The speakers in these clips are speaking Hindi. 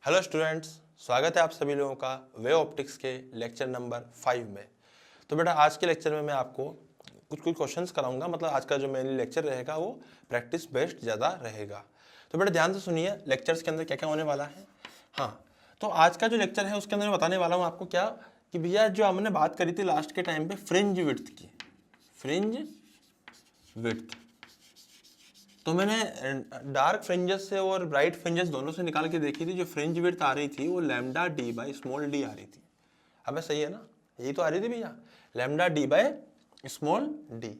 हेलो स्टूडेंट्स, स्वागत है आप सभी लोगों का वे ऑप्टिक्स के लेक्चर नंबर 5 में। तो बेटा आज के लेक्चर में मैं आपको कुछ क्वेश्चंस कराऊंगा। मतलब आज का जो मेनली लेक्चर रहेगा वो प्रैक्टिस बेस्ड ज़्यादा रहेगा। तो बेटा ध्यान से सुनिए लेक्चर्स के अंदर क्या क्या होने वाला है। हाँ, तो आज का जो लेक्चर है उसके अंदर मैं बताने वाला हूँ आपको क्या कि भैया जो हमने बात करी थी लास्ट के टाइम पे फ्रिंज विड्थ की, फ्रिंज विड्थ, तो मैंने डार्क फ्रिंजेस से और ब्राइट फ्रिंजेस दोनों से निकाल के देखी थी। जो फ्रिंज विड्थ आ रही थी वो lambda D by small D आ रही थी। अब सही है ना, यही तो आ रही थी भैया, lambda D by small D.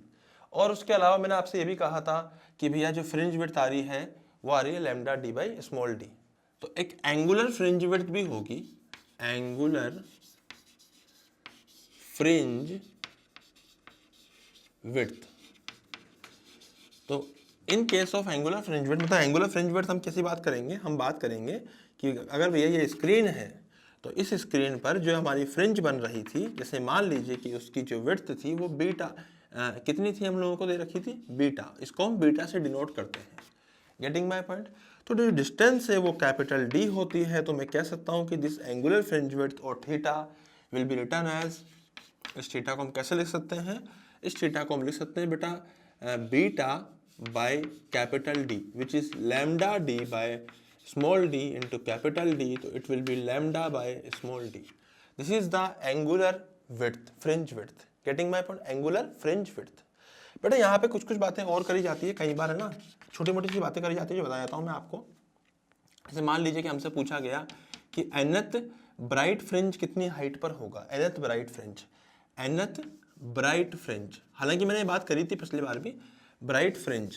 और उसके अलावा मैंने आपसे ये भी कहा था कि भैया जो फ्रिंज विड्थ आ रही है वो आ रही है lambda D by small d. तो एक एंगुलर फ्रिंज विड्थ भी होगी, एंगुलर फ्रिंज विड्थ। तो in case of angular fringe width, मतलब एंगुलर फ्रिंज विड्थ हम कैसी बात करेंगे, हम बात करेंगे कि अगर भैया ये स्क्रीन है तो इस स्क्रीन पर जो हमारी फ्रिंज बन रही थी, जैसे मान लीजिए कि उसकी जो विड्थ थी वो बीटा कितनी थी, हम लोगों को दे रखी थी बीटा। इसको हम बीटा से डिनोट करते हैं। Getting my point. तो जो डिस्टेंस है वो कैपिटल डी होती है। तो मैं कह सकता हूँ कि दिस एंगुलर फ्रिंज विड्थ और theta will be return as, इस थीटा को हम कैसे लिख सकते हैं, इस थीटा को हम लिख सकते हैं बेटा beta by capital D, which is lambda D by small d into capital D, so it will be lambda by small d. This is the angular width, fringe width. Getting my point? Angular fringe width. बेटा यहाँ पे कुछ कुछ बातें और करी जाती है, कई बार है ना, छोटी मोटी सी बातें करी जाती है जो बता देता हूँ मैं आपको। जैसे मान लीजिए कि हमसे पूछा गया कि nth ब्राइट फ्रिंज कितनी हाइट पर होगा, nth bright fringe, nth bright fringe. हालांकि मैंने बात करी थी पिछली बार भी, ब्राइट फ्रिंज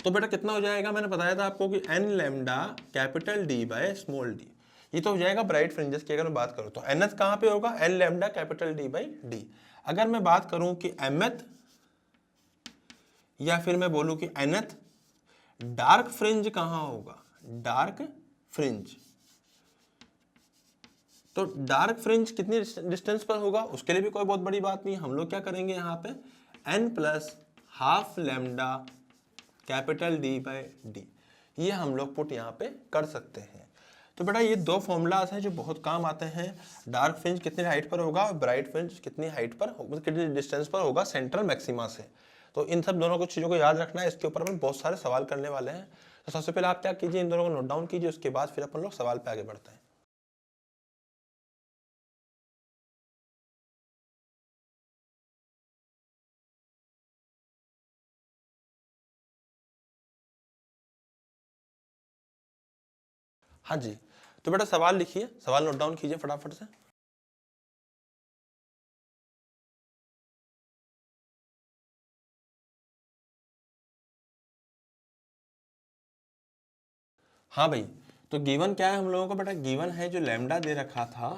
तो बेटा कितना हो जाएगा, मैंने बताया था आपको कि n lambda capital D by small d. ये तो हो जाएगा ब्राइट फ्रिंजेस की अगर मैं बात करूं तो एनथ कहां पे होगा, n lambda capital D by d. अगर मैं बात करूं कि एमएथ या फिर मैं बोलूं कि एनथ डार्क फ्रिंज कहां होगा, डार्क फ्रिंज, तो डार्क फ्रिंज कितनी डिस्टेंस पर होगा उसके लिए भी कोई बहुत बड़ी बात नहीं। हम लोग क्या करेंगे यहाँ पे n plus half lambda capital D by D, ये हम लोग पुट यहाँ पे कर सकते हैं। तो बेटा ये दो फॉर्मूलाज हैं जो बहुत काम आते हैं। डार्क फ्रिंज कितनी हाइट पर होगा और ब्राइट फ्रिंज कितनी हाइट पर होगा, कितनी डिस्टेंस पर होगा सेंट्रल मैक्सिमा से। तो इन सब दोनों को चीज़ों को याद रखना है। इसके ऊपर हम बहुत सारे सवाल करने वाले हैं। तो सबसे पहले आप क्या कीजिए, इन दोनों को नोट डाउन कीजिए, उसके बाद फिर अपन लोग सवाल पे आगे बढ़ते हैं। हाँ जी, तो बेटा सवाल लिखिए, सवाल नोट डाउन कीजिए फटाफट से। हाँ भाई, तो गिवन क्या है हम लोगों को बेटा, गिवन है जो लैम्डा दे रखा था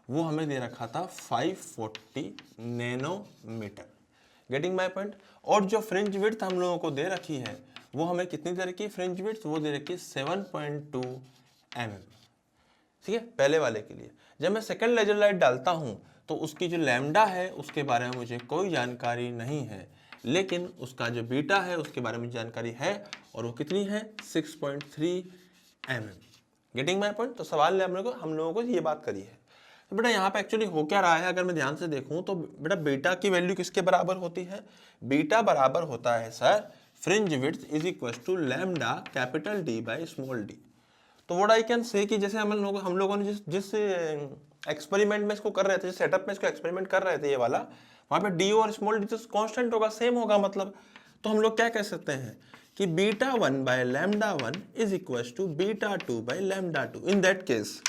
वो हमें दे रखा था 540 नैनोमीटर। Getting my point. और जो फ्रिंज विड्थ हम लोगों को दे रखी है वो हमें कितनी दे रखी है, फ्रिंज विड्थ वो दे रखी है 7.2 mm। ठीक है, पहले वाले के लिए। जब मैं सेकंड लेजर लाइट डालता हूं तो उसकी जो लैम्डा है उसके बारे में मुझे कोई जानकारी नहीं है, लेकिन उसका जो बीटा है उसके बारे में जानकारी है और वो कितनी है 6.3 mm। Getting my point. तो सवाल ने हम लोगों को ये बात करी है। तो बेटा यहाँ पे एक्चुअली हो क्या रहा है, अगर मैं ध्यान से देखूं तो बेटा बीटा की वैल्यू किसके बराबर होती है, बीटा बराबर होता है sir fringe width is equal to lambda capital D by small d. तो व्हाट आई कैन से कि जैसे हम लोगों ने जिस एक्सपेरिमेंट में इसको कर रहे थे, जिस सेटअप में इसको एक्सपेरिमेंट कर रहे थे ये वाला, वहाँ पे डी और स्मॉल डी तो कांस्टेंट होगा, सेम होगा मतलब। तो हम लोग क्या कह सकते हैं कि beta 1 by lambda 1 is equal to beta 2 by lambda 2 in that case.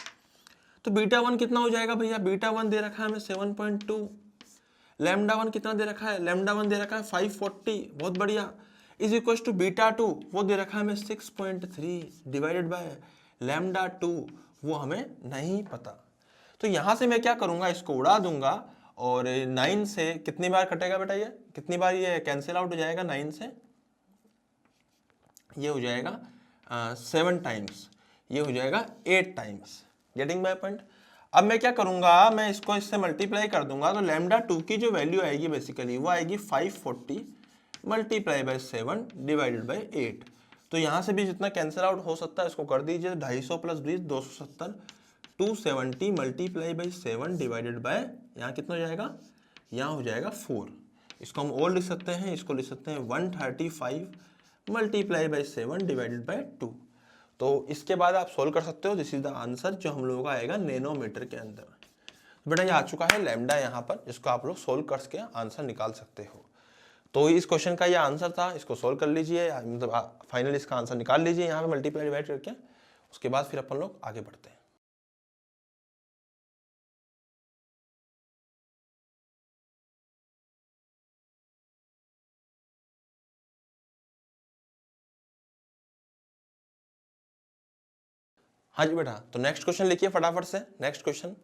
तो बीटा 1 कितना हो जाएगा भैया, बीटा 1 दे रखा है हमें 7.2, लैम्डा 1 कितना दे रखा है, लैम्डा 1 दे रखा है 540, बहुत बढ़िया, इज इक्वल टू बीटा 2 वो दे रखा है हमें 6.3 डिवाइडेड बाय लैम्डा 2 वो हमें नहीं पता। तो यहां से मैं क्या करूंगा, इसको उड़ा दूंगा और 9 से कितनी बार कटेगा बेटा, ये कितनी बार ये कैंसिल आउट हो जाएगा, 9 से ये हो जाएगा 7 टाइम्स, ये हो जाएगा 8 टाइम्स। Getting my point. अब मैं क्या करूंगा, मैं इसको इससे मल्टीप्लाई कर दूंगा तो लैम्डा 2 की जो वैल्यू आएगी बेसिकली वो आएगी 540 मल्टीप्लाई बाय 7 डिवाइडेड बाय 8। तो यहाँ से भी जितना कैंसिल आउट हो सकता है इसको कर दीजिए, 250 plus 20 270, 270 multiply by 7 divided by, यहाँ कितना हो जाएगा, यहाँ हो जाएगा 4। इसको हम और लिख सकते हैं, इसको लिख सकते हैं 135 मल्टीप्लाई बाई 7 डिवाइडेड बाय 2। तो इसके बाद आप सोल्व कर सकते हो, दिस इज द आंसर जो हम लोगों का आएगा नैनोमीटर के अंदर। तो बेटा ये आ चुका है लैम्डा यहाँ पर, जिसको आप लोग सोल्व करके आंसर निकाल सकते हो। तो इस क्वेश्चन का ये आंसर था, इसको सोल्व कर लीजिए, मतलब फाइनली इसका आंसर निकाल लीजिए यहाँ पे मल्टीप्लाई डिवाइड करके। उसके बाद फिर अपन लोग आगे बढ़ते हैं। हाँ जी बेटा, तो नेक्स्ट क्वेश्चन लिखिए फटाफट से, नेक्स्ट क्वेश्चन।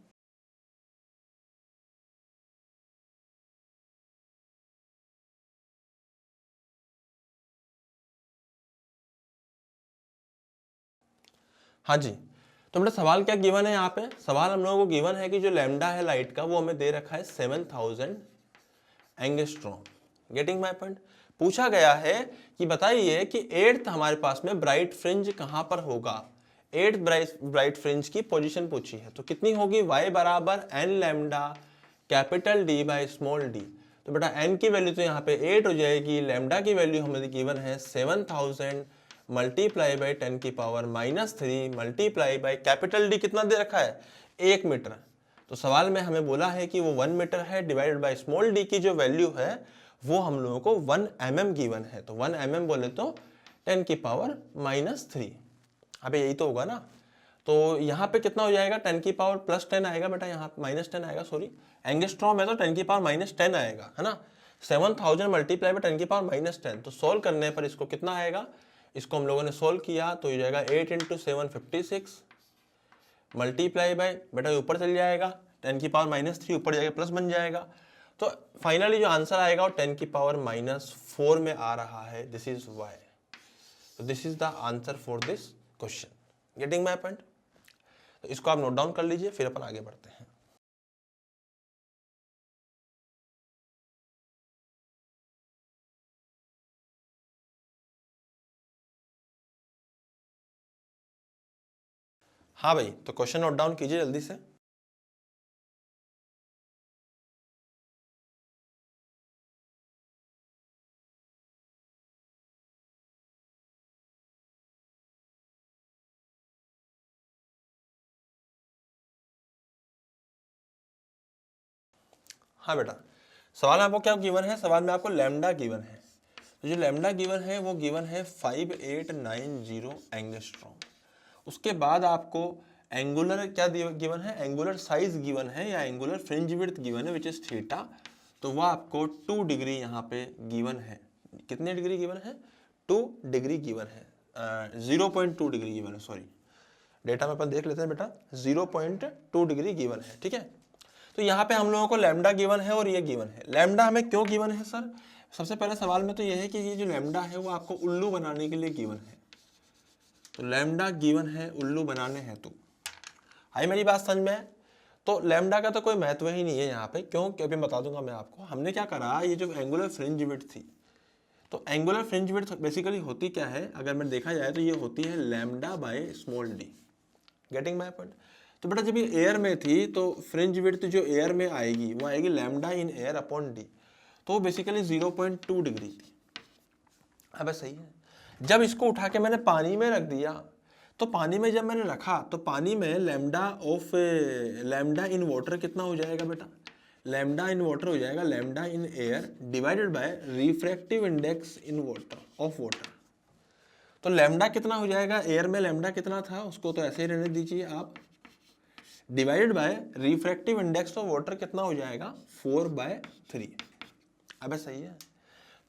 हाँ जी, तो बेटा सवाल क्या गिवन है यहाँ पे, सवाल हम लोगों को गिवन है कि जो लैम्डा है लाइट का वो हमें दे रखा है 7000 एंगस्ट्रॉम। Getting my point. पूछा गया है कि बताइए कि 8th हमारे पास में ब्राइट फ्रिंज कहां पर होगा। 8th ब्राइट फ्रिंज की पोजीशन पूछी है, तो कितनी होगी, y बराबर n lambda capital D by small d। तो बेटा n की वैल्यू तो यहाँ पे 8 हो जाएगी, लैम्डा की वैल्यू हमें गिवन है 7000 मल्टीप्लाई बाई 10 की power -3 multiply by capital D कितना दे रखा है, 1 मीटर। तो सवाल में हमें बोला है कि वो 1 मीटर है, डिवाइडेड बाय स्मॉल d की जो वैल्यू है वो हम लोगों को 1 mm गिवन है। तो 1 mm बोले तो 10 की पावर -3। अबे यही तो होगा ना। तो यहाँ पे कितना हो जाएगा, 10 की पावर +10 आएगा बेटा, यहाँ -10 आएगा, सॉरी एंगस्ट्रॉम है तो 10 की पावर -10 आएगा, है ना। 7000 मल्टीप्लाई बाय 10 की पावर -10। तो सोल्व करने पर इसको कितना आएगा, इसको हम लोगों ने सोल्व किया तो ये जाएगा 8 × 7 56 मल्टीप्लाई बाय, बेटा ऊपर चल जाएगा 10 की पावर -3, ऊपर जाएगा प्लस बन जाएगा। तो फाइनली जो आंसर आएगा वो 10 की पावर -4 में आ रहा है, दिस इज वाई। तो this is the answer for this question. Getting my point. तो इसको आप नोट डाउन कर लीजिए, फिर अपन आगे बढ़ते हैं। हाँ भाई, तो क्वेश्चन नोट डाउन कीजिए जल्दी से। हाँ बेटा, सवाल में आपको क्या गिवन है, सवाल में आपको लैम्डा गिवन है। तो जो लैम्डा गिवन है वो गिवन है 5890 एंगस्ट्रॉम। उसके बाद आपको एंगुलर क्या गिवन है, एंगुलर साइज गिवन है या एंगुलर फ्रिंज विड्थ गिवन है विच इज थीटा। तो वह आपको 2 डिग्री यहाँ पे गिवन है। कितने डिग्री गिवन है, 2 डिग्री गिवन है, 0.2 डिग्री गिवन है, सॉरी डेटा में अपन देख लेते हैं बेटा, 0.2 डिग्री गिवन है, ठीक है। तो यहाँ पे हम लोगों को लैम्डा गिवन है और ये गिवन है। लैम्डा हमें क्यों गिवन है सर, सबसे पहले सवाल में तो ये है कि ये जो लैम्डा है वो आपको उल्लू बनाने के लिए गिवन है। तो लैम्डा गिवन है उल्लू बनाने हेतु। आई मेरी बात समझ में। तो लैम्डा का तो कोई महत्व ही नहीं है यहाँ पे, क्यों, अभी बता दूंगा मैं आपको। हमने क्या करा, ये जो एंगुलर फ्रिंज विड्थ थी, तो एंगुलर फ्रिंज विड्थ बेसिकली होती क्या है, अगर मैं देखा जाए तो ये होती है lambda by small D. Getting my point. तो बेटा जब ये एयर में थी तो फ्रिंज विड्थ जो एयर में आएगी वो आएगी lambda in air upon D. तो बेसिकली 0.2 डिग्री थी। अब सही है। जब इसको उठा के मैंने पानी में रख दिया, तो पानी में जब मैंने रखा तो पानी में लैम्डा इन वाटर कितना हो जाएगा बेटा, लैम्डा इन वाटर हो जाएगा lambda in air divided by refractive index in water of water. तो लैम्डा कितना हो जाएगा, एयर में लैम्डा कितना था उसको तो ऐसे ही रहने दीजिए आप, divided by refractive index of water कितना हो जाएगा 4/3। अब सही है।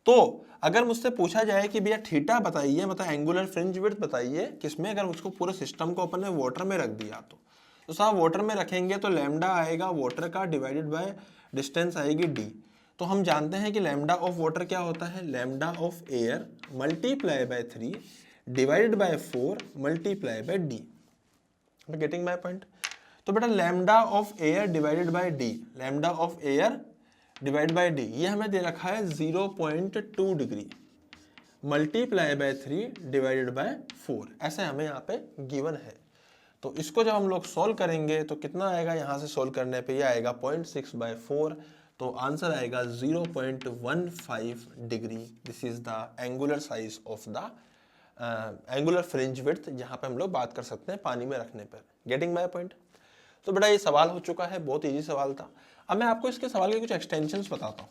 तो अगर मुझसे पूछा जाए कि भैया थीटा बताइए, मतलब एंगुलर फ्रिंज विड्थ बताइए किसमें, अगर उसको पूरे सिस्टम को अपन ने वाटर में रख दिया तो साहब वाटर में रखेंगे तो लैम्डा आएगा वाटर का डिवाइडेड बाय डिस्टेंस आएगी डी। तो हम जानते हैं कि लैम्डा ऑफ वाटर क्या होता है, lambda of air multiply by 3 divided by 4 multiply by D. Getting my point. तो बेटा lambda of air divided by D, lambda of air divide by D, ये हमें दे रखा है 0.2 degree. Multiply by 3 divided by 4, ऐसे हमें यहाँ पे गिवन है। तो इसको जब हम लोग सॉल्व करेंगे तो कितना आएगा, यहाँ से सॉल्व करने पे ये आएगा 0.6/4, तो आंसर आएगा 0.15 degree. This is the angular size of the angular fringe width, जहाँ पे हम लोग बात कर सकते हैं पानी में रखने पर। Getting my point. तो बेटा ये सवाल हो चुका है, बहुत इजी सवाल था। अब मैं आपको इसके सवाल के कुछ एक्सटेंशंस बताता हूँ।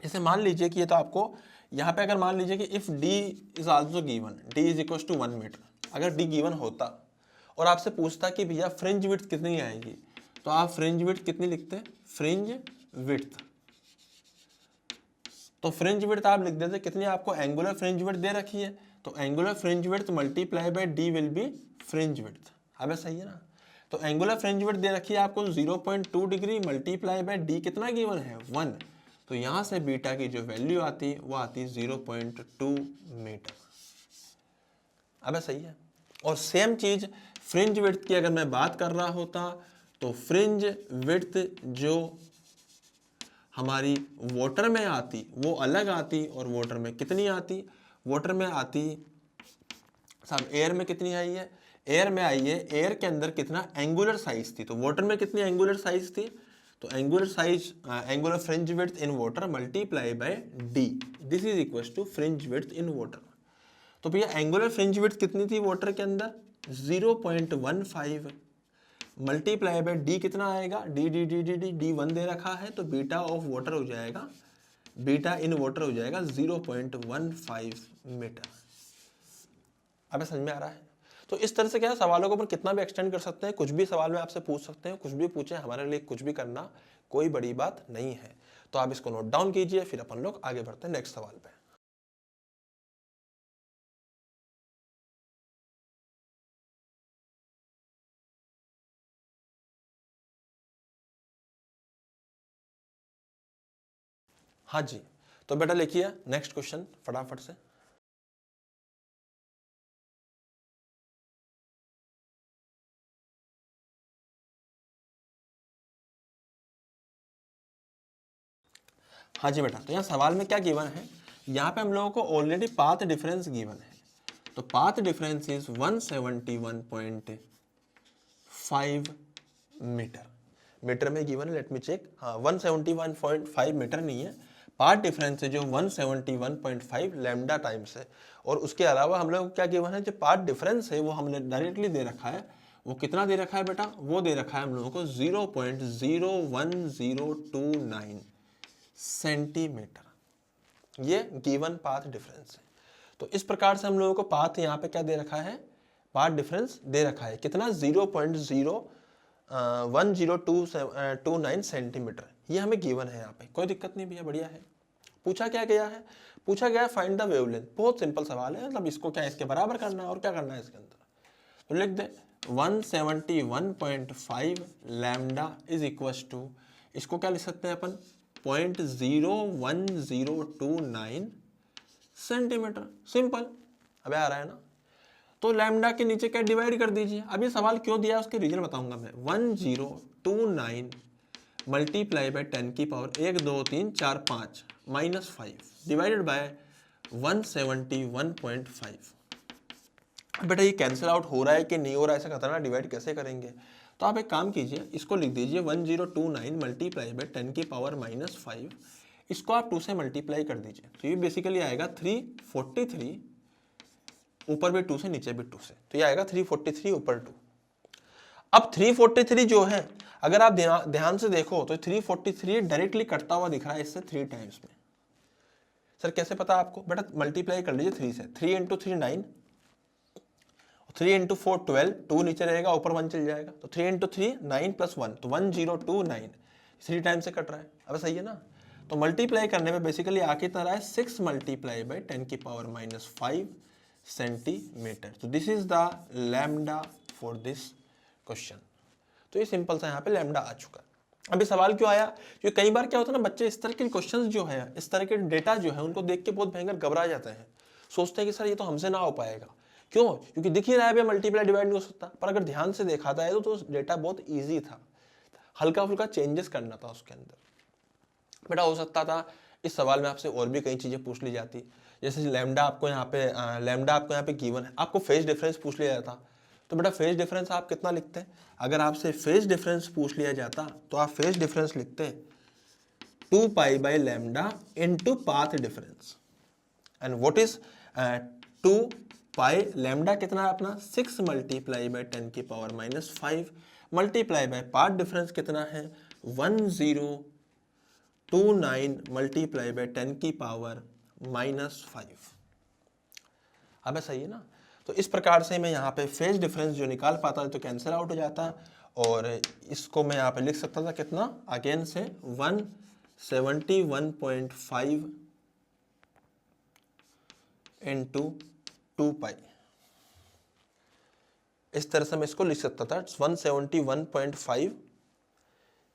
जैसे मान लीजिए कि ये तो आपको यहाँ पे अगर मान लीजिए कि if d is also given, d is equal to 1 metre, अगर डी गिवन होता और आपसे पूछता कि भैया फ्रिंज विड्थ कितनी आएगी, तो आप फ्रिंज विड्थ कितनी लिखते हैं, फ्रिंज विड्थ। तो फ्रिंज विड्थ आप लिख देते कितनी, आपको एंगुलर फ्रिंज विड्थ दे रखी है, तो angular fringe width multiply by D will be fringe width. अब सही है ना। तो एंगुलर फ्रिंज विड्थ दे रखी है आपको 0.2 डिग्री मल्टीप्लाई बाय डी कितना गिवन है 1, तो यहाँ से बीटा की जो वैल्यू आती वो आती 0.2 मीटर। अब सही है। और सेम चीज फ्रिंज विड्थ की अगर मैं बात कर रहा होता तो फ्रिंज विड्थ जो हमारी वाटर में आती वो अलग आती, और वाटर में कितनी आती, वाटर में आती साहब एयर में कितनी आई है, एयर में आई है, एयर के अंदर कितना एंगुलर साइज थी, तो वाटर में कितनी एंगुलर साइज थी, तो angular size angular fringe width in water multiply by d, this is equal to fringe width in water. तो भैया एंगुलर फ्रिंज विड्थ कितनी थी वाटर के अंदर 0.15 मल्टीप्लाई बाय डी कितना आएगा, D D D D D D 1 दे रखा है, तो बीटा ऑफ वाटर हो जाएगा, बीटा इन वाटर हो जाएगा 0.15 मीटर। अब समझ में आ रहा है। तो इस तरह से क्या है, सवालों को अपन कितना भी एक्सटेंड कर सकते हैं, कुछ भी सवाल में आपसे पूछ सकते हैं, कुछ भी पूछे, हमारे लिए कुछ भी करना कोई बड़ी बात नहीं है। तो आप इसको नोट डाउन कीजिए, फिर अपन लोग आगे बढ़ते हैं नेक्स्ट सवाल पे। हाँ जी, तो बेटा लिखिए नेक्स्ट क्वेश्चन फटाफट से। हाँ जी बेटा, तो यहाँ सवाल में क्या गिवन है, यहाँ पे हम लोगों को ऑलरेडी पाथ डिफरेंस गिवन है, तो path difference is 171.5 metre. Metre में गिवन है, लेट मी चेक, हाँ 171.5 मीटर नहीं है, पाथ डिफरेंस है जो 171.5 लैम्डा टाइम्स है। और उसके अलावा हम लोग क्या गिवन है, जो पाथ डिफरेंस है वो हमने डायरेक्टली दे रखा है, वो कितना दे रखा है बेटा, वो दे रखा है हम लोगों को 0.01029 सेंटीमीटर, ये गिवन पाथ डिफरेंस है। तो इस प्रकार से हम लोगों को पाथ यहाँ पे क्या दे रखा है, पाथ डिफरेंस दे रखा है कितना 0.01029 सेंटीमीटर, ये हमें गिवन है यहाँ पे, कोई दिक्कत नहीं भैया, बढ़िया है। पूछा क्या गया है, पूछा गया फाइंड द वेवलेंथ, बहुत सिंपल सवाल है, मतलब इसको क्या इसके बराबर करना है और क्या करना है इसके अंदर, तो लिख दे 171.5 लैम्डा इज इक्वल टू, इसको क्या लिख सकते हैं अपन 0.01029 सेंटीमीटर, सिंपल। अबे आ रहा है ना। तो लैम्डा के नीचे क्या डिवाइड कर दीजिए, अब ये सवाल क्यों दिया है उसके रीजन बताऊंगा मैं। 1029 मल्टीप्लाई बाय 10 की पावर 1 2 3 4 5 माइनस 5 डिवाइडेड बाय 171.5। बेटा ये कैंसिल आउट हो रहा है कि नहीं हो रहा है, ऐसा खतरनाक डिवाइड कैसे करेंगे, तो आप एक काम कीजिए, इसको लिख दीजिए 1029 मल्टीप्लाई बाय 10 की पावर माइनस 5, इसको आप 2 से मल्टीप्लाई कर दीजिए, तो ये बेसिकली आएगा 343, ऊपर भी 2 से नीचे भी 2 से, तो ये आएगा 343 ऊपर 2। अब 343 जो है अगर आप ध्यान से देखो तो 343 डायरेक्टली कटता हुआ दिख रहा है इससे 3 टाइम्स में। सर कैसे पता आपको, बेटा मल्टीप्लाई कर लीजिए 3 से, 3 × 3 9, 3 × 4 12, 2 नीचे रहेगा ऊपर 1 चल जाएगा, तो 3 × 3 9 + 1, तो 1029, 3 टाइम से कट रहा है। अब सही है ना। तो मल्टीप्लाई करने में बेसिकली आके तरह है 6 मल्टीप्लाई बाय 10 की पावर -5 सेंटीमीटर। तो this is the lambda for this question. तो ये सिंपल सा यहाँ पे लैम्डा आ चुका। अभी सवाल क्यों आया, क्योंकि कई बार क्या होता है ना, बच्चे इस तरह के क्वेश्चंस जो है, इस तरह के डेटा जो है उनको देख के बहुत भयंकर घबरा जाते हैं, सोचते हैं कि सर ये तो हमसे ना हो पाएगा। क्यों, क्योंकि दिख ही रहा है मल्टीप्लाई डिवाइड नहीं हो सकता, पर अगर ध्यान से देखा था तो डेटा बहुत ईजी था, हल्का फुल्का चेंजेस करना था उसके अंदर। बेटा हो सकता था इस सवाल में आपसे और भी कई चीज़ें पूछ ली जाती, जैसे लैम्डा आपको यहाँ पे गिवन है, आपको फेज डिफरेंस पूछ लिया जाता तो बेटा फेज डिफरेंस आप कितना लिखते हैं? अगर आपसे फेज डिफरेंस पूछ लिया जाता तो आप फेज डिफरेंस लिखते 2 pi by lambda into path difference. And what is 2 pi lambda कितना है अपना 6 मल्टीप्लाई बाई 10 की power -5 multiply by path difference कितना है 1029 मल्टीप्लाई बाई 10 की पावर -5। अब सही है ना? तो इस प्रकार से मैं यहाँ पे फेज डिफरेंस जो निकाल पाता तो कैंसिल आउट हो जाता और इसको मैं यहाँ पे लिख सकता था कितना अगेन से 171.5 इंटू 2 पाई। इस तरह से मैं इसको लिख सकता था 171.5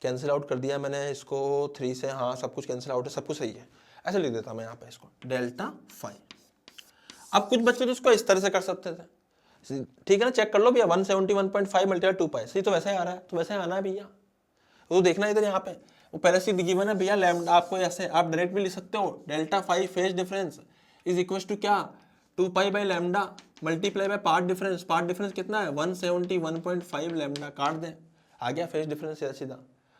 कैंसिल आउट कर दिया मैंने इसको 3 से, हाँ सब कुछ कैंसिल आउट है, सब कुछ सही है, ऐसे लिख देता मैं यहाँ पे इसको डेल्टा फाई। अब कुछ बच्चे तो इसको इस तरह से कर सकते थे, ठीक है ना, चेक कर लो भैया 171.5 मल्टीप्लाई 2 पाई सही तो वैसे ही आ रहा है, तो वैसे आना है भैया, तो देखना इधर यहाँ पे वो पहले से गिवन है भैया लैम्डा, आपको ऐसे आप डायरेक्ट भी लिख सकते हो delta phi phase difference is equal to क्या 2 pi by lambda multiply by path difference. Path difference कितना है 171.5 लैम्डा, काट दें आ गया फेज डिफरेंस सीधा सीधा।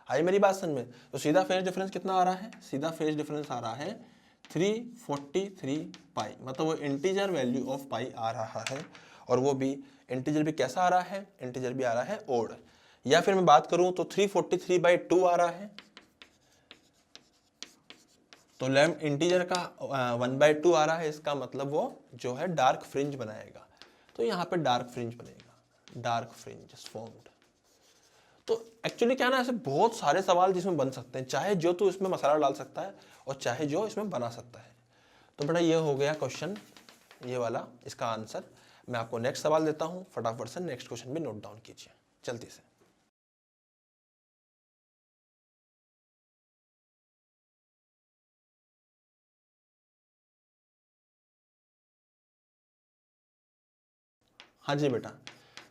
आई मेरी बात समझ में? तो सीधा फेज डिफरेंस कितना आ रहा है, सीधा फेज डिफरेंस आ रहा है 343 पाई, मतलब वो इंटीजर वैल्यू ऑफ पाई आ रहा है, और वो भी इंटीजर भी कैसा आ रहा है, इंटीजर भी आ रहा है ओड। या फिर मैं बात करूं तो 343/2 आ रहा है, तो लैम इंटीजर का 1/2 आ रहा है, इसका मतलब वो जो है डार्क फ्रिंज बनाएगा, तो यहाँ पे डार्क फ्रिंज बनेगा, डार्क फ्रिंज फॉर्म्ड। तो एक्चुअली क्या ना, ऐसे बहुत सारे सवाल जिसमें बन सकते हैं, चाहे जो तो इसमें मसाला डाल सकता है और चाहे जो इसमें बना सकता है। तो बेटा ये हो गया क्वेश्चन, ये वाला इसका आंसर। मैं आपको नेक्स्ट सवाल देता हूं, फटाफट से नेक्स्ट क्वेश्चन भी नोट डाउन कीजिए जल्दी से। हाँ जी बेटा,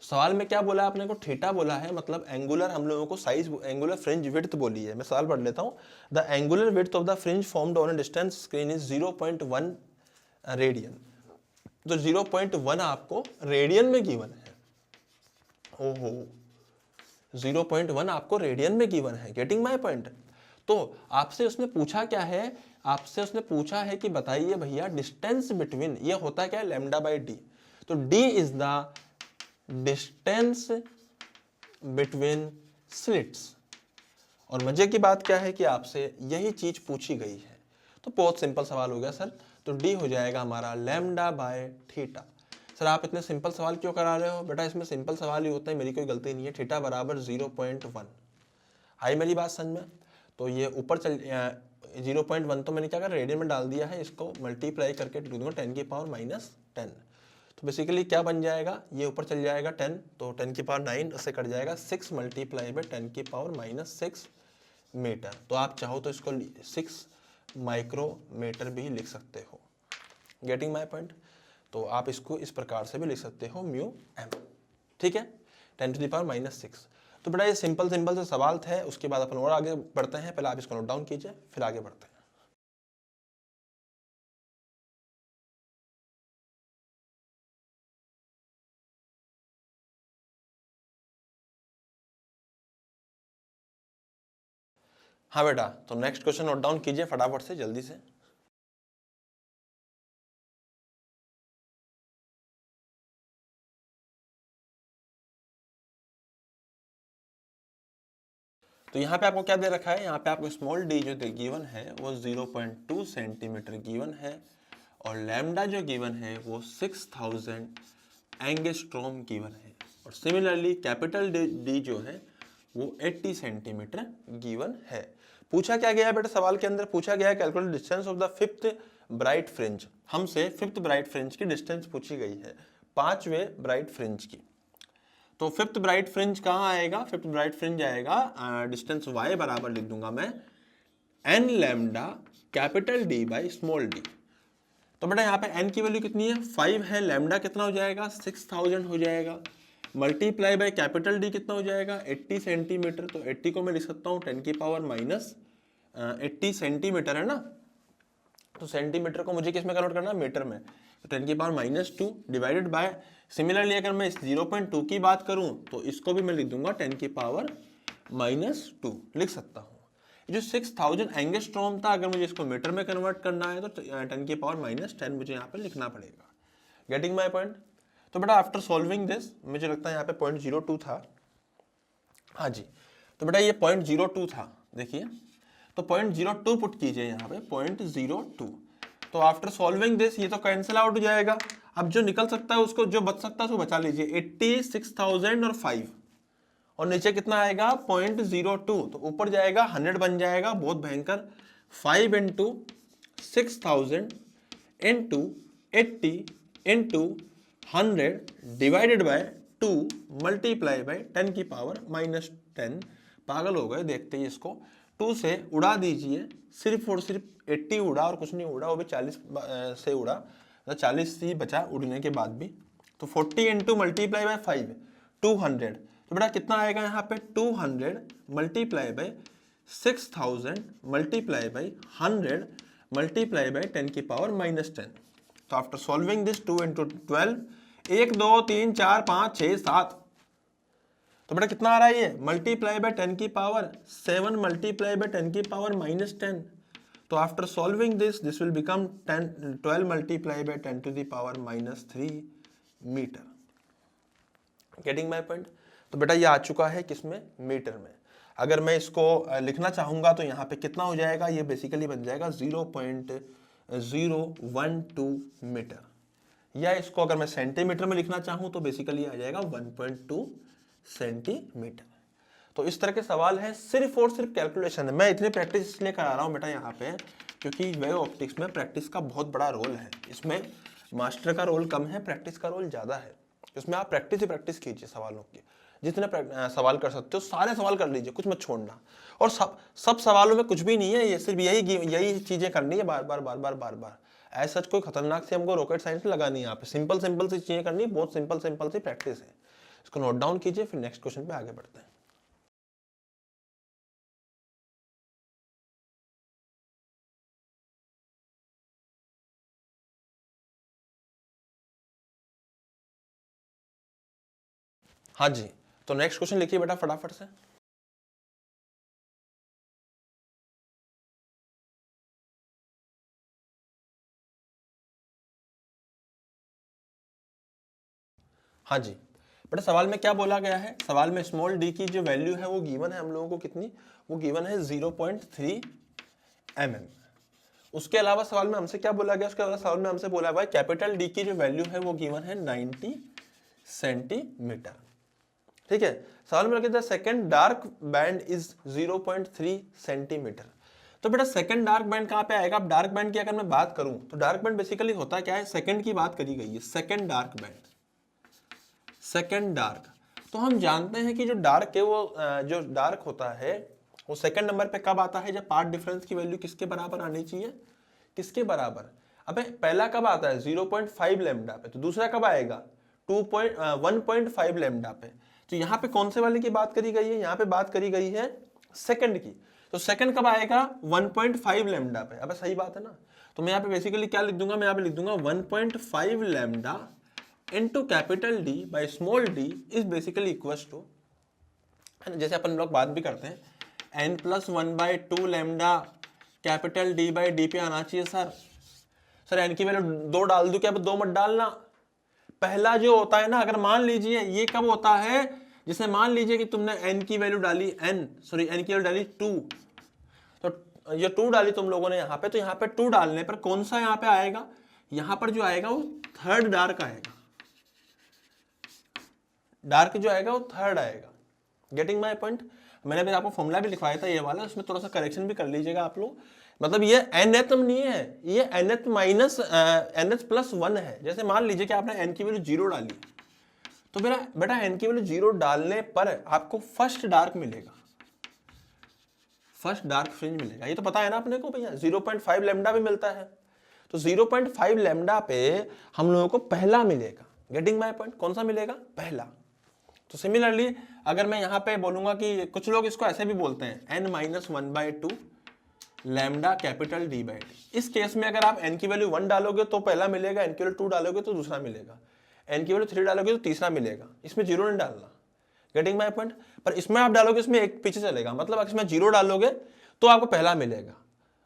सवाल में क्या बोला आपने को, थीटा बोला है, मतलब एंगुलर हम लोगों को साइज, एंगुलर फ्रिंज विड्थ बोली है। मैं सवाल पढ़ लेता हूँ। The angular width of the fringe formed on a distance screen is 0.1 radian. तो 0.1 आपको रेडियन में गिवन है। ओहो, 0.1 आपको रेडियन में गिवन है, गेटिंग माय पॉइंट। तो आपसे उसने पूछा क्या है, आपसे उसने पूछा है कि बताइए भैया डिस्टेंस बिटवीन, ये होता है क्या, लैम्डा बाई डी। तो D is the distance between slits. और मजे की बात क्या है कि आपसे यही चीज पूछी गई है, तो बहुत सिंपल सवाल हो गया सर। तो डी हो जाएगा हमारा लैम्डा बाय थीटा। सर आप इतने सिंपल सवाल क्यों करा रहे हो? बेटा इसमें सिंपल सवाल ही होता है, मेरी कोई गलती नहीं है। थीटा बराबर 0.1। आई मेरी बात समझ में? तो ये ऊपर चल 0.1 तो मैंने क्या कर रेडियन में डाल दिया है, इसको मल्टीप्लाई करके दूंगा 10 की पावर -10। तो बेसिकली क्या बन जाएगा, ये ऊपर चल जाएगा 10, तो 10 की पावर 9 उससे कट जाएगा 6 मल्टीप्लाई बाई 10 की पावर -6 मीटर। तो आप चाहो तो इसको 6 माइक्रोमीटर भी लिख सकते हो, गेटिंग माय पॉइंट। तो आप इसको इस प्रकार से भी लिख सकते हो म्यू एम, ठीक है, 10⁻⁻6। तो बेटा ये सिंपल से सवाल थे, उसके बाद अपन और आगे बढ़ते हैं। पहले आप इसको नोट डाउन कीजिए, फिर आगे बढ़ते हैं। हाँ बेटा, तो नेक्स्ट क्वेश्चन नोट डाउन कीजिए फटाफट से, जल्दी से। तो यहाँ पे आपको क्या दे रखा है, यहाँ पे आपको स्मॉल डी जो गिवन है वो 0.2 सेंटीमीटर गिवन है, और लैम्डा जो गिवन है वो 6000 एंगस्ट्रॉम गिवन है, और सिमिलरली कैपिटल डी जो है वो 80 सेंटीमीटर गिवन है। पूछा क्या गया है बेटा, सवाल के अंदर पूछा गया है calculate distance of the 5th bright fringe. हमसे 5th ब्राइट फ्रिंज की डिस्टेंस पूछी गई है, 5वें ब्राइट फ्रिंज की। तो 5th ब्राइट फ्रिंज कहाँ आएगा, 5th ब्राइट फ्रिंज आएगा डिस्टेंस y बराबर लिख दूंगा मैं n lambda capital D by small d। तो बेटा यहाँ पे n की वैल्यू कितनी है 5 है, लैम्डा कितना हो जाएगा 6000 हो जाएगा, मल्टीप्लाई बाई कैपिटल D कितना हो जाएगा 80 सेंटीमीटर। तो 80 को मैं लिख सकता हूँ 10 की पावर -80 सेंटीमीटर है ना, तो सेंटीमीटर को मुझे किस में कन्वर्ट करना है, मीटर में। तो 10 की पावर -2 डिवाइडेड बाय, सिमिलरली अगर मैं इस 0.2 की बात करूं तो इसको भी मैं लिख दूंगा 10 की पावर -2 लिख सकता हूं। जो 6000 एंगस्ट्रॉम था, अगर मुझे इसको मीटर में कन्वर्ट करना है तो 10 की पावर -10 मुझे यहाँ पे लिखना पड़ेगा। Getting my point. तो बेटा आफ्टर सॉल्विंग दिस मुझे लगता है यहाँ पे 0.02 था, हाँ जी। तो बेटा ये 0.02 था, देखिए तो 0.02 पुट कीजिए यहाँ पे 0.02। तो आफ्टर सॉल्विंग दिस ये तो कैंसिल आउट हो जाएगा। अब जो निकल सकता है उसको, जो बच सकता है उसको बचा लीजिए, 86,000 और 5 और नीचे कितना आएगा 0.02, तो ऊपर जाएगा 100 बन जाएगा, बहुत भयंकर। 5 into 6000 into 80 into 100 divided by 2 multiply by 10 की पावर -10। पागल हो गए देखते ही इसको, 2 से उड़ा दीजिए, सिर्फ और सिर्फ 80 उड़ा और कुछ नहीं उड़ा, वो भी 40 से उड़ा, तो 40 ही बचा उड़ने के बाद भी। तो 40 इंटू मल्टीप्लाई बाय 5 200, तो बेटा कितना आएगा यहाँ पे 200 multiply by 6000 multiply by 100 multiply by 10 की पावर -10। तो आफ्टर सॉल्विंग दिस 2 इंटू 12, 1 2 3 4 5 6 7, तो बेटा कितना आ रहा है ये, मल्टीप्लाई बाय 10 की पावर 7 मल्टीप्लाई बाय 10 की पावर -10। तो after solving this will become 12 multiply by 10 to the power -3 metre. Getting my point. तो बेटा ये आ चुका है किसमें, मीटर में। अगर मैं इसको लिखना चाहूंगा तो यहाँ पे कितना हो जाएगा, ये बेसिकली बन जाएगा 0.012 मीटर, या इसको अगर मैं सेंटीमीटर में लिखना चाहूँ तो बेसिकली आ जाएगा 1.2 सेंटीमीटर। तो इस तरह के सवाल है, सिर्फ और सिर्फ कैलकुलेशन है। मैं इतनी प्रैक्टिस इसलिए करा रहा हूँ बेटा यहाँ पे, क्योंकि वेव ऑप्टिक्स में प्रैक्टिस का बहुत बड़ा रोल है। इसमें मास्टर का रोल कम है, प्रैक्टिस का रोल ज़्यादा है। इसमें आप प्रैक्टिस ही प्रैक्टिस कीजिए सवालों की, जितने सवाल कर सकते हो सारे सवाल कर लीजिए, कुछ मत छोड़ना। और सब सवालों में कुछ भी नहीं है, ये सिर्फ यही चीज़ें करनी है बार बार बार बार बार बार। ऐसा कोई खतरनाक से हमको रॉकेट साइंस लगानी है यहाँ पे, सिंपल सिंपल सी चीज़ें करनी है, बहुत सिंपल सिंपल सी प्रैक्टिस है। इसको नोट डाउन कीजिए, फिर नेक्स्ट क्वेश्चन पे आगे बढ़ते हैं। हाँ जी, तो नेक्स्ट क्वेश्चन लिखिए बेटा फटाफट से। हाँ जी बेटा, सवाल में क्या बोला गया है, सवाल में स्मॉल डी की जो वैल्यू है वो गिवन है हम लोगों को कितनी, वो गिवन है 0.3 mm। उसके अलावा सवाल में हमसे क्या बोला गया, उसके अलावा सवाल में हमसे बोला हुआ है कैपिटल डी की जो वैल्यू है वो गिवन है 90 सेंटीमीटर। ठीक है, सवाल में लिखा second dark band is 0.3 centimetre. तो बेटा सेकंड डार्क बैंड कहाँ पे आएगा। अब डार्क बैंड की अगर मैं बात करूं तो डार्क बैंड बेसिकली होता क्या है, सेकंड की बात करी गई है, second dark band, second dark. तो हम जानते हैं कि जो डार्क है वो जो डार्क होता है वो सेकंड नंबर पे कब आता है, जब पार्ट डिफरेंस की वैल्यू किसके बराबर आनी चाहिए, किसके बराबर। अबे पहला कब आता है 0.5 लैम्डा पे, तो दूसरा कब आएगा 1.5 लैम्डा पे। तो यहाँ पे कौन से वाले की बात करी गई है, यहाँ पे बात करी गई है सेकंड की। तो सेकंड कब आएगा 1.5 लैम्डा पे। अब सही बात है ना, तो मैं यहाँ पे बेसिकली क्या लिख दूंगा, मैं यहाँ पे लिख दूंगा 1.5 lambda into capital D by small d is basically equals to, जैसे अपन लोग बात भी करते हैं n+1/2 lambda capital D by d पे आना चाहिए। सर एन की वैल्यू 2 डाल दूं क्या, 2 मत डालना। पहला जो होता है ना, अगर मान लीजिए ये कब होता है, जिसने मान लीजिए कि तुमने n की वैल्यू डाली n की वैल्यू डाली 2, तो ये 2 डाली तुम लोगों ने यहाँ पे, तो यहाँ पे 2 डालने पर कौन सा यहाँ पे आएगा, यहाँ पर जो आएगा वो थर्ड डार्क आएगा, डार्क जो आएगा वो थर्ड आएगा। Getting my point. मैंने भी आपको फॉर्मूला भी लिखवाया था ये वाला, उसमें थोड़ा सा करेक्शन भी कर लीजिएगा आप लोग। मतलब ये nth नहीं है, ये nth माइनस nth+1 है। जैसे मान लीजिए कि आपने n की वैल्यू 0 डाली, तो बेटा n की वैल्यू 0 डालने पर आपको फर्स्ट डार्क मिलेगा, फर्स्ट डार्क फ्रिंज मिलेगा। ये तो पता है ना अपने को भैया, 0.5 लैम्डा भी मिलता है, तो 0.5 लैम्डा पे हम लोगों को पहला मिलेगा। गेटिंग माय पॉइंट, कौन सा मिलेगा, पहला। तो सिमिलरली अगर मैं यहाँ पे बोलूंगा कि कुछ लोग इसको ऐसे भी बोलते हैं n-1/2 lambda capital D by D. इस केस में अगर आप n की वैल्यू 1 डालोगे तो पहला मिलेगा, n की वैल्यू 2 डालोगे तो दूसरा मिलेगा, n की वैल्यू 3 डालोगे तो तीसरा मिलेगा। इसमें जीरो नहीं डालना, गेटिंग माय पॉइंट। पर इसमें आप डालोगे इसमें एक पीछे चलेगा, मतलब अगर इसमें जीरो डालोगे तो आपको पहला मिलेगा,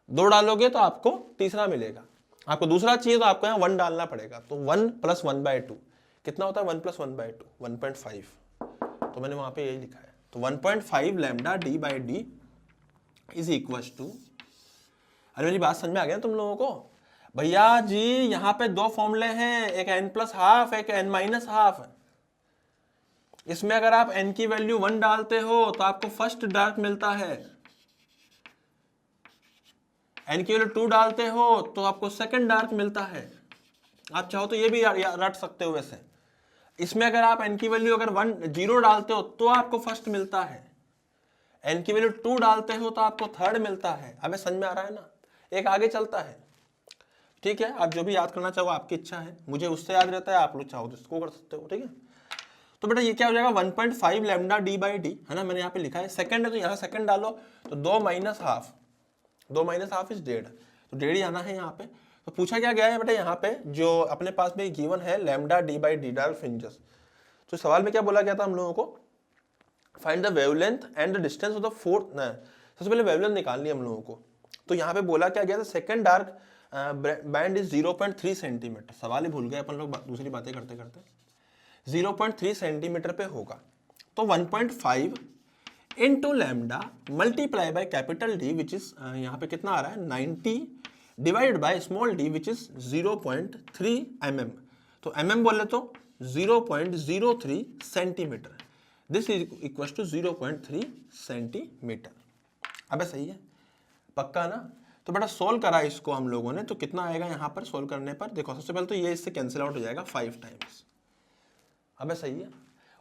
2 डालोगे तो आपको तीसरा मिलेगा, आपको दूसरा चाहिए तो आपको यहाँ 1 डालना पड़ेगा। तो 1 + 1/2 कितना होता है? 1 + 1/2 1.5। तो मैंने वहां पे यही लिखा है। तो 1.5 lambda D by d is equal to, अरे मेरी बात समझ में आ गया तुम लोगों को? भैया जी यहाँ पे दो फॉर्मूले हैं, एक n+12 एक n-12। इसमें अगर आप n की वैल्यू 1 डालते हो तो आपको फर्स्ट डार्क मिलता है, n की वैल्यू 2 डालते हो तो आपको सेकंड डार्क मिलता है। आप चाहो तो ये भी रट सकते हो वैसे। इसमें अगर आप n की वैल्यू अगर 0 डालते हो तो आपको फर्स्ट मिलता है, n की वैल्यू 2 डालते हो तो आपको थर्ड मिलता है। अब समझ में आ रहा है ना? एक आगे चलता है, ठीक है। आप जो भी याद करना चाहो आपकी इच्छा है, मुझे उससे याद रहता है, आप लोग चाहो तो इसको कर सकते हो, ठीक है। तो बेटा ये क्या हो जाएगा? 1.5 लैम्डा डी बाई डी, है ना, मैंने यहाँ पे लिखा है। सेकंड है तो यहाँ सेकंड डालो, तो 2 - ½ 2 - ½ इज 1.5, तो 1.5 आना है यहाँ पे। तो पूछा क्या गया है बेटा यहाँ पे, जो अपने पास में गिवन है लैम्डा डी बाई डी डाल फ्रिंजेस। तो सवाल में क्या बोला गया था हम लोगों को? Find the wavelength and the distance of the fourth. सबसे पहले वेवलेंथ निकालनी है हम लोगों को। तो यहाँ पे बोला क्या गया था? Second dark band is 0.3 centimetre. सवाल ही भूल गए अपन लोग दूसरी बातें करते करते। 0.3 सेंटीमीटर पे होगा। तो 1.5 into lambda multiply by capital D which is यहाँ पे कितना आ रहा है? 90 divided by small d which is 0.3 mm। तो mm बोले तो 0.03 centimetre. This is equal to 0.3 centimetre. अबे सही है, पक्का ना? तो बेटा सोल्व करा इसको हम लोगों ने, तो कितना आएगा यहाँ पर सोल्व करने पर? देखो सबसे पहले तो ये इससे कैंसिल आउट हो जाएगा 5 टाइम्स। अबे सही है।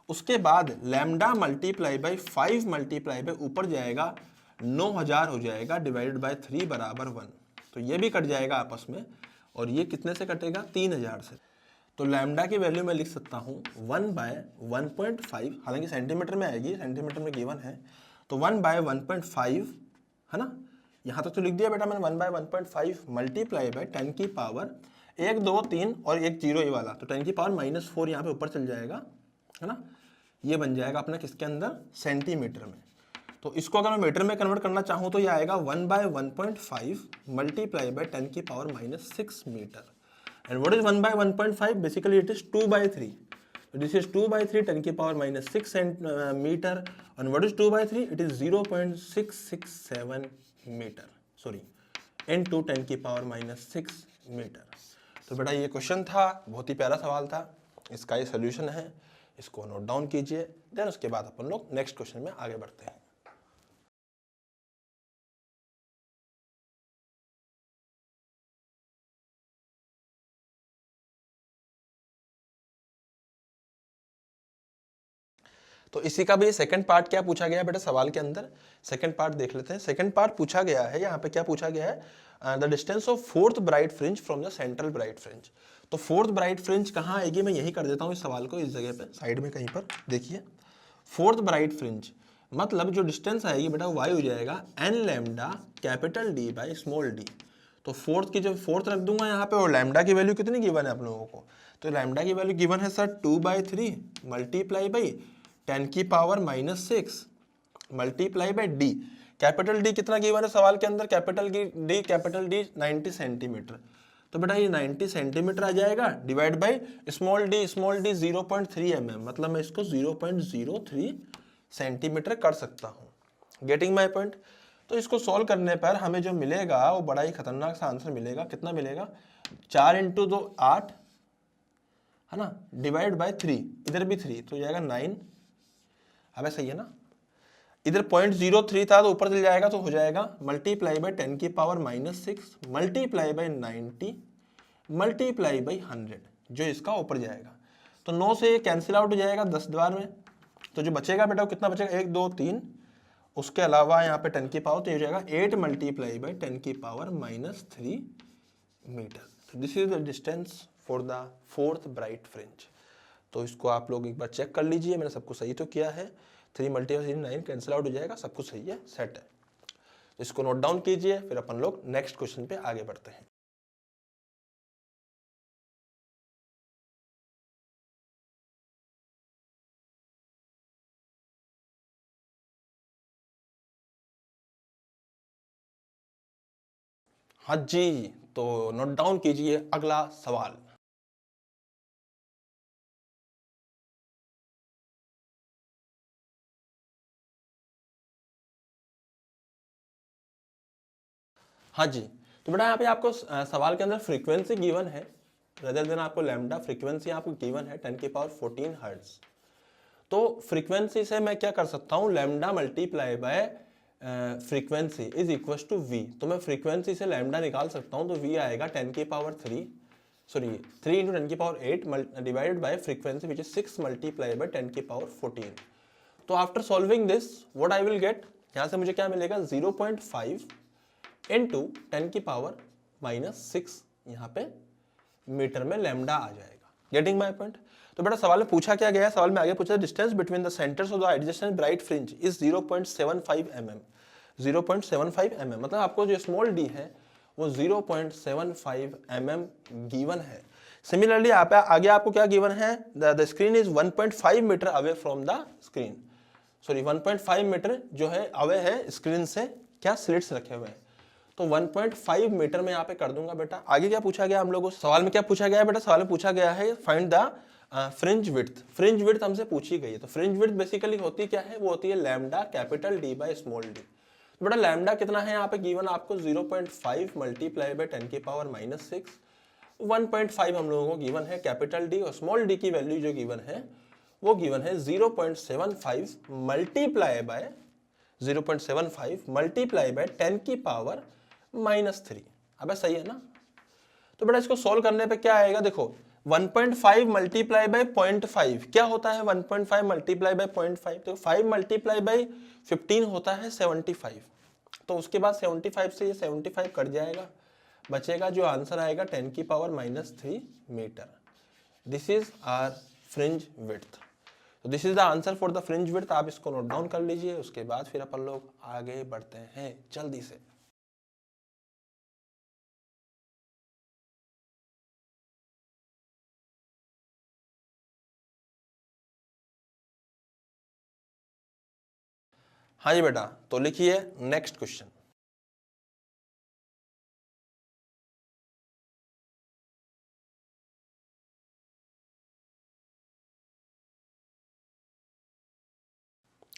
उसके बाद lambda multiply by 5 multiply by ऊपर जाएगा 9000 हो जाएगा, डिवाइडेड बाय 3 बराबर 1। तो ये भी कट जाएगा आपस में, और ये कितने से कटेगा? 3000 से। तो लैम्डा की वैल्यू मैं लिख सकता हूँ 1/1.5, हालांकि सेंटीमीटर में आएगी, सेंटीमीटर में गिवन है। तो 1/1.5 है ना, यहाँ तक तो लिख दिया बेटा मैंने। 1/1.5 मल्टीप्लाई बाय 10 की पावर 1 2 3 और एक 0 ये वाला, तो 10 की पावर -4 यहाँ पे ऊपर चल जाएगा, है ना। ये बन जाएगा अपना किसके अंदर? सेंटीमीटर में। तो इसको अगर मैं मीटर में कन्वर्ट करना चाहूँ तो ये आएगा 1/1.5 मल्टीप्लाई बाय 10 की power -6 metre. And what is 1/1.5? Basically it is 2/3। This is 2/3 10 की power -6 metre. And what is 2/3? It is 0.667 metre, sorry, into 10 की पावर -6 मीटर। तो बेटा ये क्वेश्चन था, बहुत ही प्यारा सवाल था। इसका ये सोल्यूशन है, इसको नोट डाउन कीजिए। देन उसके बाद अपन लोग नेक्स्ट क्वेश्चन में आगे बढ़ते हैं। तो इसी का भी सेकंड पार्ट क्या पूछा गया बेटा सवाल के अंदर? सेकंड पार्ट देख लेते हैं। सेकंड पार्ट पूछा गया है यहाँ पे, क्या पूछा गया है? The distance of fourth bright fringe from the central bright fringe. तो फोर्थ ब्राइट फ्रिंज कहाँ आएगी? मैं यही कर देता हूँ इस सवाल को, इस जगह पे साइड में कहीं पर देखिए। फोर्थ ब्राइट फ्रिंज मतलब जो डिस्टेंस आएगी बेटा y हो जाएगा n lambda capital D by small d। तो फोर्थ की जो फोर्थ रख दूंगा यहाँ पे, और लैम्डा की वैल्यू कितनी गिवन है आप लोगों को? तो लैम्डा की वैल्यू गिवन है सर 2/3 मल्टीप्लाई बाई 10 की power -6 multiply by d। Capital D कितना गिवन है सवाल के अंदर? Capital D 90 centimetre. तो बेटा ये 90 सेंटीमीटर आ जाएगा, divide by small d 0.3 mm, मतलब मैं इसको 0.03 सेंटीमीटर कर सकता हूँ। Getting my point? तो इसको सॉल्व करने पर हमें जो मिलेगा वो बड़ा ही खतरनाक सा आंसर मिलेगा। कितना मिलेगा? 4 × 2 8, है ना, डिवाइड बाय 3, इधर भी 3 तो जाएगा 9। अब सही है ना? इधर 0.03 था तो ऊपर चल जाएगा, तो हो जाएगा मल्टीप्लाई बाय 10 की power -6 multiply by 90 multiply by 100, जो इसका ऊपर जाएगा। तो 9 से कैंसिल आउट हो जाएगा 10 बार में। तो जो बचेगा बेटा वो कितना बचेगा? 1 2 3, उसके अलावा यहाँ पे 10 की पावर, तो ये हो जाएगा 8 मल्टीप्लाई बाय 10 की पावर -3 मीटर। तो this is the distance for the fourth bright fringe. तो इसको आप लोग एक बार चेक कर लीजिए, मैंने सब कुछ सही तो किया है। 3 × 3 9, कैंसिल आउट हो जाएगा, सब कुछ सही है, सेट है। तो इसको नोट डाउन कीजिए, फिर अपन लोग नेक्स्ट क्वेश्चन पे आगे बढ़ते हैं। हाँ जी, तो नोट डाउन कीजिए अगला सवाल। हाँ जी, तो बेटा यहाँ पे आपको सवाल के अंदर फ्रीक्वेंसी गिवन है, रदर देन आपको लैम्डा फ्रीक्वेंसी आपको गिवन है 10 की पावर 14 हर्ट्ज। तो फ्रीक्वेंसी से मैं क्या कर सकता हूँ, lambda multiply by frequency is equal to v. तो मैं फ्रीक्वेंसी से लैम्डा निकाल सकता हूँ, तो वी आएगा 10 की पावर 3 इंटू 10 की power 8 divided by frequency which is 6 multiply by 10 की पावर 14। तो after solving this what I will get, यहाँ से मुझे क्या मिलेगा 0.5 इंटू 10 की पावर -6 यहाँ पे मीटर में लैम्डा आ जाएगा। Getting my point. तो बेटा सवाल में पूछा क्या गया है, सवाल में आगे पूछा distance between the centres of the adjacent bright fringe is 0.75 mm। 0.75 mm मतलब आपको जो स्मॉल डी है वो 0.75 mm गिवन है। सिमिलरली आगे आपको क्या गिवन है, the screen is 1.5 metre away from the screen, 1.5 metre जो है अवे है स्क्रीन से, क्या स्लिट्स रखे हुए हैं। तो 1.5 मीटर में यहाँ पे कर दूंगा बेटा। आगे क्या पूछा गया हम लोगों से, सवाल में क्या पूछा गया है बेटा, सवाल में पूछा गया है find the fringe width. Fringe width हमसे पूछी गई है। तो फ्रिंज विड्थ बेसिकली होती क्या है, वो होती है lambda capital D by small d. तो बेटा लैम्डा कितना है यहाँ पे गिवन आपको 0.5 मल्टीप्लाई बाय 10 की पावर -6। 1.5 हम लोगों को गिवन है कैपिटल डी, और स्मॉल डी की वैल्यू जो गिवन है वो गिवन है 0.75 मल्टीप्लाई बाय 10 की पावर -3। अब सही है ना। तो बेटा इसको सोल्व करने पे क्या आएगा, देखो 1.5 मल्टीप्लाई बाय 0.5 क्या होता है, 1.5 मल्टीप्लाई बाय 0.5 तो 5 मल्टीप्लाई बाय 15 होता है 75। तो उसके बाद 75 से ये 75 कट जाएगा, बचेगा जो आंसर आएगा 10 की power -3 metre. This is our fringe width. तो this is the answer for the fringe width. आप इसको नोट डाउन कर लीजिए, उसके बाद फिर अपन लोग आगे बढ़ते हैं जल्दी से। हाँ जी बेटा, तो लिखिए नेक्स्ट क्वेश्चन।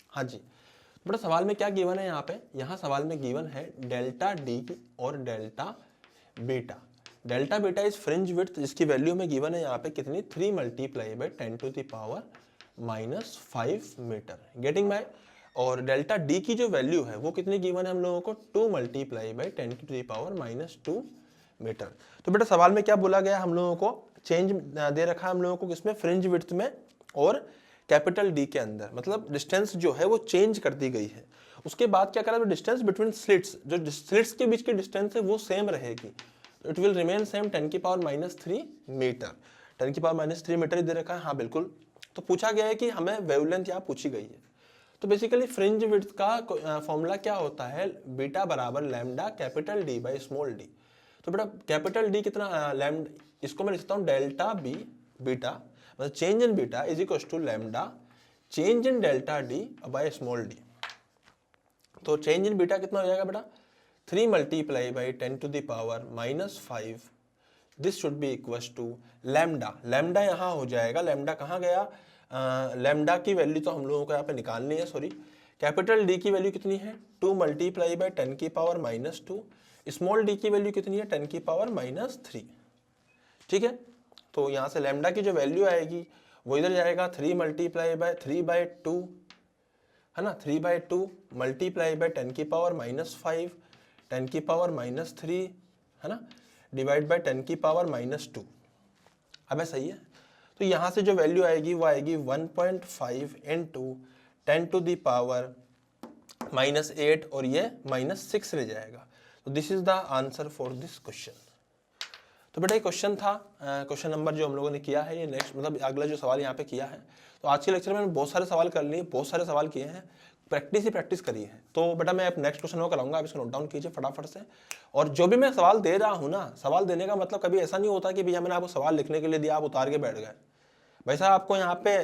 हाँ जी बेटा, सवाल में क्या गिवन है यहाँ पे, यहाँ सवाल में गिवन है डेल्टा डी और delta beta. Delta beta is fringe width, जिसकी वैल्यू में गिवन है यहाँ पे कितनी 3 multiply by 10 to the power -5 metre. Getting my. और डेल्टा डी की जो वैल्यू है वो कितनी गिवन है हम लोगों को 2 multiply by 10 to the power -2 metre. तो बेटा सवाल में क्या बोला गया, हम लोगों को चेंज दे रखा है हम लोगों को किसमें, फ्रिंज विड्थ में और कैपिटल डी के अंदर, मतलब डिस्टेंस जो है वो चेंज कर दी गई है। उसके बाद क्या करा, डिस्टेंस बिटवीन स्लिट्स, जो स्लिट्स के बीच की डिस्टेंस है वो सेम रहेगी, इट विल रिमेन सेम 10 की पावर -3 मीटर। 10 की पावर -3 मीटर दे रखा है, हाँ बिल्कुल। तो पूछा गया है कि हमें वेवलेंथ यहाँ पूछी गई है। तो बेसिकली फ्रिंज विड्थ का फॉर्मूला क्या होता है, बीटा बराबर lambda capital D by small d. तो बेटा कैपिटल डी कितना, लैम्डा, इसको मैं लिखता हूँ डेल्टा बी बीटा, मतलब change in beta is equal to lambda change in delta d by small d. तो चेंज इन बीटा कितना हो जाएगा बेटा 3 multiply by 10 to the power -5। This should be equal to lambda, lambda यहाँ हो जाएगा, लैम्डा कहाँ गया, लैम्डा की वैल्यू तो हम लोगों को यहाँ पे निकालनी है, सॉरी। कैपिटल डी की वैल्यू कितनी है 2 मल्टीप्लाई बाय 10 की पावर -2। स्मॉल डी की वैल्यू कितनी है 10 की पावर -3। ठीक है, तो यहाँ से लैम्डा की जो वैल्यू आएगी वो इधर जाएगा 3 मल्टीप्लाई बाय 3/2 है ना, 3/2 मल्टीप्लाई बाय 10 की पावर -5 10 की पावर -3 है ना, डिवाइड बाय 10 की पावर -2। अब सही है। तो यहाँ से जो वैल्यू आएगी वो आएगी 1.5 इंटू 10 टू द पावर -8 और ये -6 रह जाएगा। तो this is the answer for this question. तो बेटा ये क्वेश्चन था, क्वेश्चन नंबर जो हम लोगों ने किया है ये नेक्स्ट, मतलब अगला जो सवाल यहाँ पे किया है। तो आज के लेक्चर में बहुत सारे सवाल कर लिए, बहुत सारे सवाल किए हैं। प्रैक्टिस ही प्रैक्टिस करी है। तो बेटा मैं अब नेक्स्ट क्वेश्चन वो कराऊंगा, आप इसको नोट डाउन कीजिए फटाफट से। और जो भी मैं सवाल दे रहा हूँ ना, सवाल देने का मतलब कभी ऐसा नहीं होता कि भैया मैंने आपको सवाल लिखने के लिए दिया आप उतार के बैठ गए। भाई साहब आपको यहाँ पे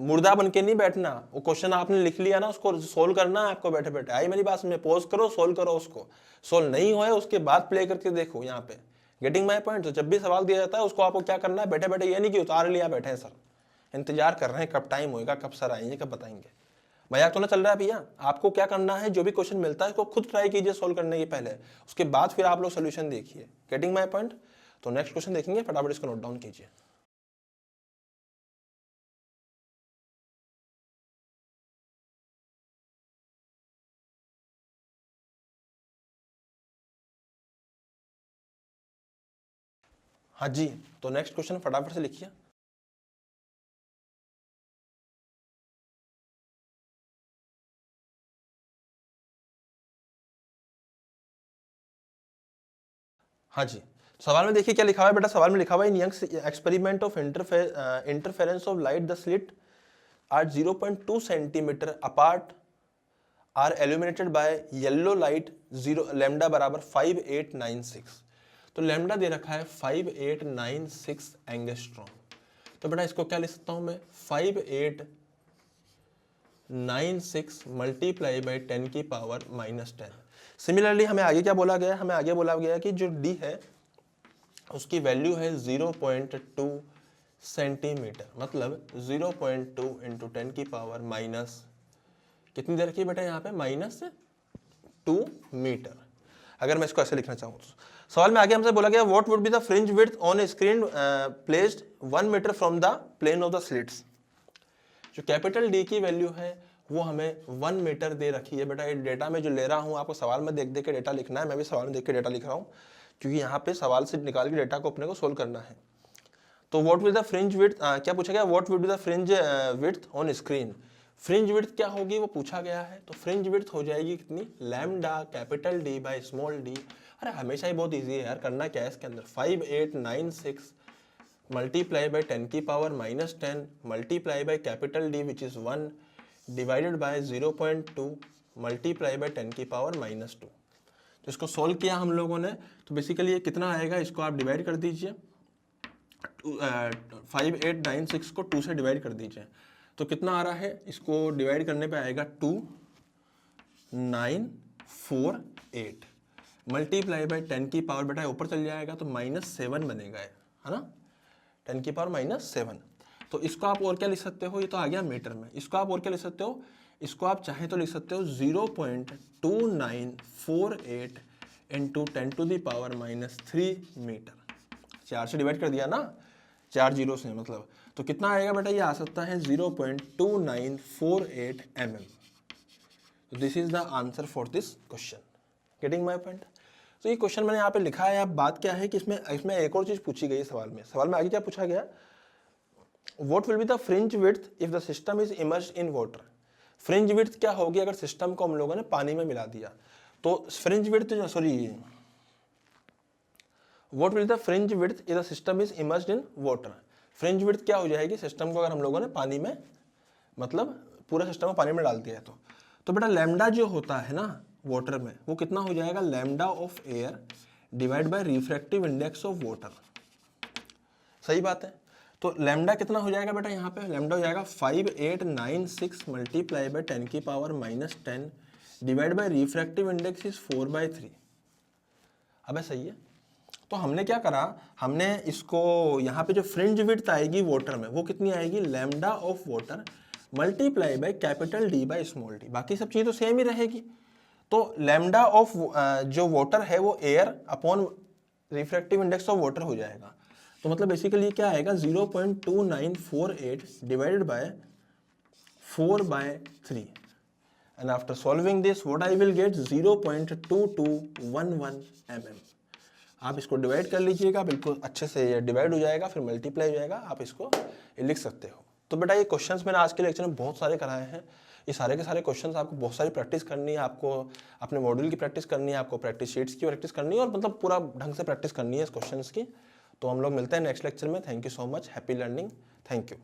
मुर्दा बन के नहीं बैठना, वो क्वेश्चन आपने लिख लिया ना उसको सोल्व करना है आपको बैठे बैठे। आई मेरी बात में पॉज करो, सोल्व करो, उसको सोल्व नहीं हुआ है उसके बाद प्ले करके देखो यहाँ पे। Getting my point. तो जब भी सवाल दिया जाता है उसको आपको क्या करना है, बैठे बैठे ये नहीं कि उतार लिया बैठे हैं सर, इंतजार कर रहे हैं कब टाइम होएगा, कब सर आएंगे, कब बताएंगे। मजाक तो ना चल रहा है भैया। आपको क्या करना है, जो भी क्वेश्चन मिलता है उसको खुद ट्राई कीजिए सोल्व करने के पहले, उसके बाद फिर आप लोग सोल्यूशन देखिए। Getting my point. तो नेक्स्ट क्वेश्चन देखेंगे, फटाफट इसको नोट डाउन कीजिए। हाँ जी, तो नेक्स्ट क्वेश्चन फटाफट से लिखिए। हाँ जी, सवाल में देखिए क्या लिखा हुआ है बेटा। सवाल में लिखा हुआ है in Young's experiment of interference of light the slit are 0.2 centimetre apart are illuminated by yellow light 0 lambda बराबर 5896। तो लैम्डा दे रखा है 5896 एंगस्ट्रॉम। तो बेटा इसको क्या लिख सकता हूं मैं, 5896 मल्टीप्लाई बाई 10 की पावर -10। सिमिलरली हमें आगे क्या बोला गया, हमें आगे बोला गया कि जो डी है उसकी वैल्यू है 0.2 सेंटीमीटर, मतलब 0.2 इंटू 10 की पावर माइनस कितनी दे रखी है बेटा यहाँ पे, -2 मीटर। अगर मैं इसको ऐसे लिखना चाहूँ तो सवाल में आगे हमसे बोला गया what would be the fringe width on a screen placed 1 metre from the plane of the slits. जो कैपिटल डी की वैल्यू है वो हमें 1 मीटर दे रखी है। बेटा ये डेटा में जो ले रहा हूँ आपको सवाल में देख देख के डेटा लिखना है, मैं भी सवाल में देख के डेटा लिख रहा हूँ क्योंकि यहाँ पे सवाल से निकाल के डेटा को अपने को सोल्व करना है। तो what will the fringe width, क्या पूछा गया, what will be the fringe width on screen. Fringe width क्या होगी वो पूछा गया है, तो फ्रिंज विड्थ हो जाएगी कितनी, lambda capital D by small D. अरे हमेशा ही बहुत इजी है यार, करना क्या है इसके अंदर, 5896 मल्टीप्लाई बाय 10 की power -10 multiply by capital D which is 1 divided by 0.2 multiply by 10 की पावर -2। तो इसको सॉल्व किया हम लोगों ने, तो बेसिकली ये कितना आएगा, इसको आप डिवाइड कर दीजिए, 5896 को 2 से डिवाइड कर दीजिए, तो कितना आ रहा है, इसको डिवाइड करने पे आएगा 2948 मल्टीप्लाई बाय 10 की पावर, बेटा ऊपर चल जाएगा तो -7 बनेगा, है ना, 10 की पावर -7। तो इसको आप और क्या लिख सकते हो, ये तो आ गया मीटर में, इसको आप और क्या लिख सकते हो, इसको आप चाहे तो लिख सकते हो 0.2948 into 10 to the power -3 metre. 4 से डिवाइड कर दिया ना, 4 जीरो से मतलब, तो कितना आएगा बेटा, ये आ सकता है 0.2948 mm। This is the answer for this question. Getting my point. तो ये क्वेश्चन मैंने यहाँ पे लिखा है। अब बात क्या है कि इसमें एक और चीज पूछी गई सवाल में आगे क्या पूछा गया, what will be the fringe width if the system is immersed in water. Fringe width क्या होगी अगर सिस्टम को हम लोगों ने पानी में मिला दिया, तो fringe width what will the fringe width if the system is immersed in water. Fringe width क्या हो जाएगी सिस्टम को अगर हम लोगों ने पानी में, मतलब पूरा सिस्टम को पानी में डाल दिया है तो बेटा लैम्डा जो होता है ना वाटर में, वो कितना हो जाएगा, lambda of air divide by refractive index of water. सही बात है। तो लैम्डा कितना हो जाएगा बेटा, यहाँ पे लैम्डा हो जाएगा 5896 मल्टीप्लाई बाय 10 की power -10 divide by refractive index is 4/3। अबे सही है। तो हमने क्या करा, हमने इसको यहाँ पे जो फ्रिंज विड्थ आएगी वाटर में वो कितनी आएगी, lambda of water multiply by capital D by small D. बाकी सब चीज़ तो सेम ही रहेगी। तो लैम्डा ऑफ जो वाटर है वो air upon refractive index of water हो जाएगा। तो मतलब बेसिकली क्या आएगा, 0.2948 divided by 4/3 and after solving this what I will get 0.2211 mm। आप इसको डिवाइड कर लीजिएगा, बिल्कुल अच्छे से ये डिवाइड हो जाएगा, फिर मल्टीप्लाई हो जाएगा, आप इसको लिख सकते हो। तो बेटा ये क्वेश्चंस मैंने आज के लेक्चर में बहुत सारे कराए हैं। ये सारे के सारे क्वेश्चंस आपको बहुत सारी प्रैक्टिस करनी है, आपको अपने मॉड्यूल की प्रैक्टिस करनी है, आपको प्रैक्टिस शीट्स की प्रैक्टिस करनी है, और मतलब पूरा ढंग से प्रैक्टिस करनी है इस क्वेश्चंस की। तो हम लोग मिलते हैं नेक्स्ट लेक्चर में। Thank you so much, happy learning, thank you.